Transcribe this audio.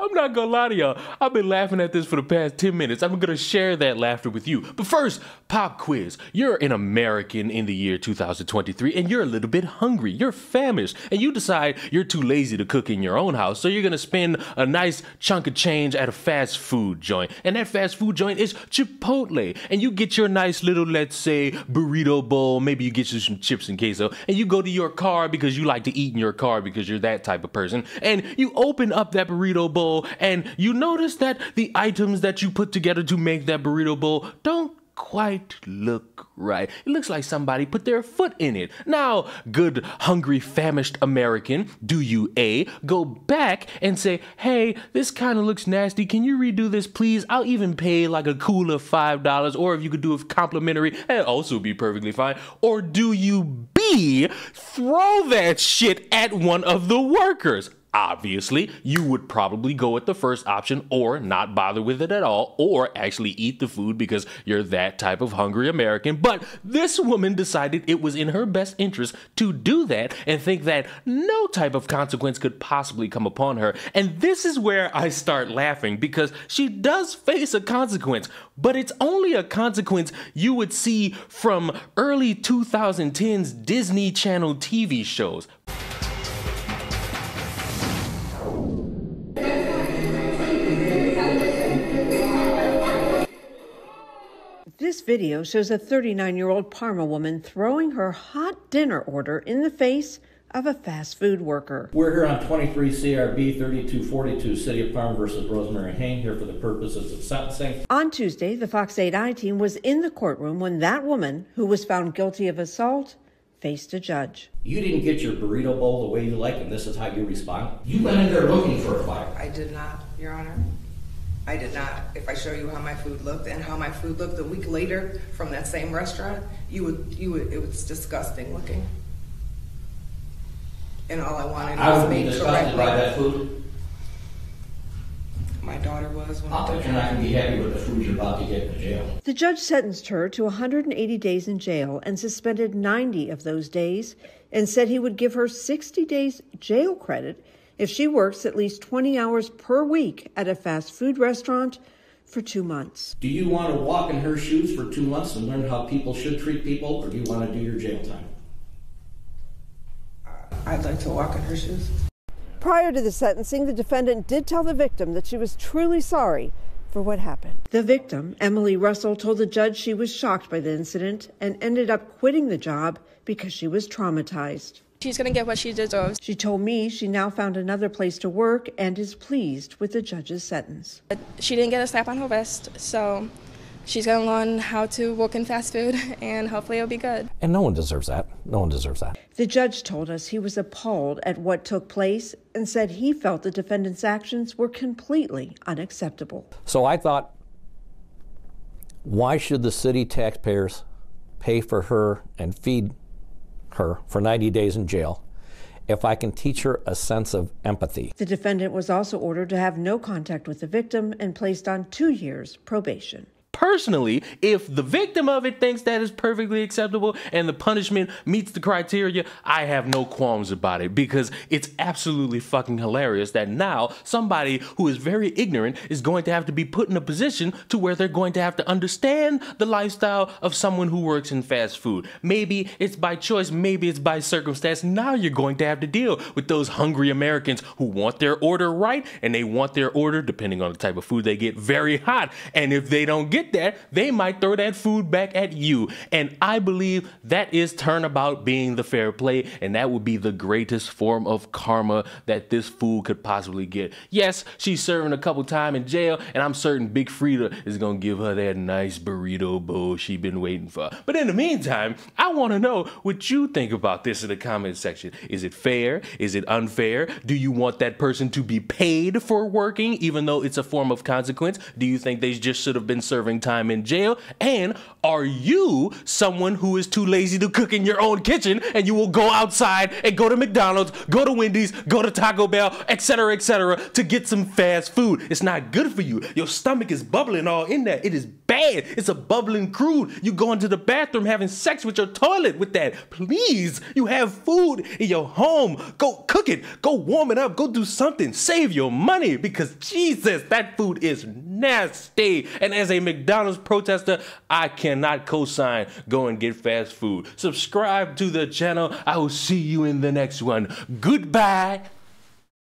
I'm not gonna lie to y'all. I've been laughing at this for the past 10 minutes. I'm gonna share that laughter with you. But first, pop quiz. You're an American in the year 2023 and you're a little bit hungry. You're famished and you decide you're too lazy to cook in your own house. So you're gonna spend a nice chunk of change at a fast food joint. And that fast food joint is Chipotle. And you get your nice little, let's say, burrito bowl. Maybe you get you some chips and queso. And you go to your car because you like to eat in your car because you're that type of person. And you open up that burrito bowl and you notice that the items that you put together to make that burrito bowl don't quite look right. It looks like somebody put their foot in it. Now, good, hungry, famished American, do you A, go back and say, hey, this kind of looks nasty. Can you redo this, please? I'll even pay like a cool of $5, or if you could do it complimentary, that'd also be perfectly fine. Or do you B, throw that shit at one of the workers? Obviously, you would probably go with the first option or not bother with it at all or actually eat the food because you're that type of hungry American. But this woman decided it was in her best interest to do that and think that no type of consequence could possibly come upon her. And this is where I start laughing because she does face a consequence, but it's only a consequence you would see from early 2010s Disney Channel TV shows. This video shows a 39-year-old Parma woman throwing her hot dinner order in the face of a fast food worker. We're here on 23 CRB 3242, City of Parma versus Rosemary Hain, here for the purposes of sentencing. On Tuesday, the Fox 8i team was in the courtroom when that woman, who was found guilty of assault, faced a judge. You didn't get your burrito bowl the way you like, and this is how you respond? You went in there looking for a fight. I did not, Your Honor. I did not. If I show you how my food looked and how my food looked a week later from that same restaurant, it was disgusting looking. And all I wanted was made correctly. I would be disgusted by that food. My daughter was. I'll bet you're not going to be happy with the food you're about to get in jail. The judge sentenced her to 180 days in jail and suspended 90 of those days and said he would give her 60 days jail credit if she works at least 20 hours per week at a fast food restaurant for 2 months. Do you want to walk in her shoes for 2 months and learn how people should treat people, or do you want to do your jail time? I'd like to walk in her shoes. Prior to the sentencing, the defendant did tell the victim that she was truly sorry for what happened. The victim, Emily Russell, told the judge she was shocked by the incident and ended up quitting the job because she was traumatized. She's going to get what she deserves. She told me she now found another place to work and is pleased with the judge's sentence. She didn't get a slap on her wrist, so she's going to learn how to work in fast food, and hopefully it'll be good. And no one deserves that. No one deserves that. The judge told us he was appalled at what took place and said he felt the defendant's actions were completely unacceptable. So I thought, why should the city taxpayers pay for her and feed her for 90 days in jail if I can teach her a sense of empathy? The defendant was also ordered to have no contact with the victim and placed on 2 years probation. Personally, if the victim of it thinks that is perfectly acceptable and the punishment meets the criteria, I have no qualms about it because it's absolutely fucking hilarious that now somebody who is very ignorant is going to have to be put in a position to where they're going to have to understand the lifestyle of someone who works in fast food. Maybe it's by choice, maybe it's by circumstance. Now you're going to have to deal with those hungry Americans who want their order right and they want their order, depending on the type of food they get, very hot. And if they don't get that, they might throw that food back at you. And I believe that is turnabout being the fair play, and that would be the greatest form of karma that this fool could possibly get. Yes, she's serving a couple time in jail, and I'm certain Big Frida is gonna give her that nice burrito bowl she been waiting for. But in the meantime, I want to know what you think about this in the comment section. Is it fair? Is it unfair? Do you want that person to be paid for working, even though it's a form of consequence? Do you think they just should have been serving serving time in jail? And are you someone who is too lazy to cook in your own kitchen and you will go outside and go to McDonald's, go to Wendy's, go to Taco Bell, etc., to get some fast food? It's not good for you. Your stomach is bubbling all in that. It is bad. It's a bubbling crude. You go into the bathroom having sex with your toilet with that. Please, you have food in your home. Go cook it. Go warm it up. Go do something. Save your money, because Jesus, that food is nasty. And as a McDonald's protester, I cannot co-sign go and get fast food. Subscribe to the channel. I will see you in the next one. Goodbye.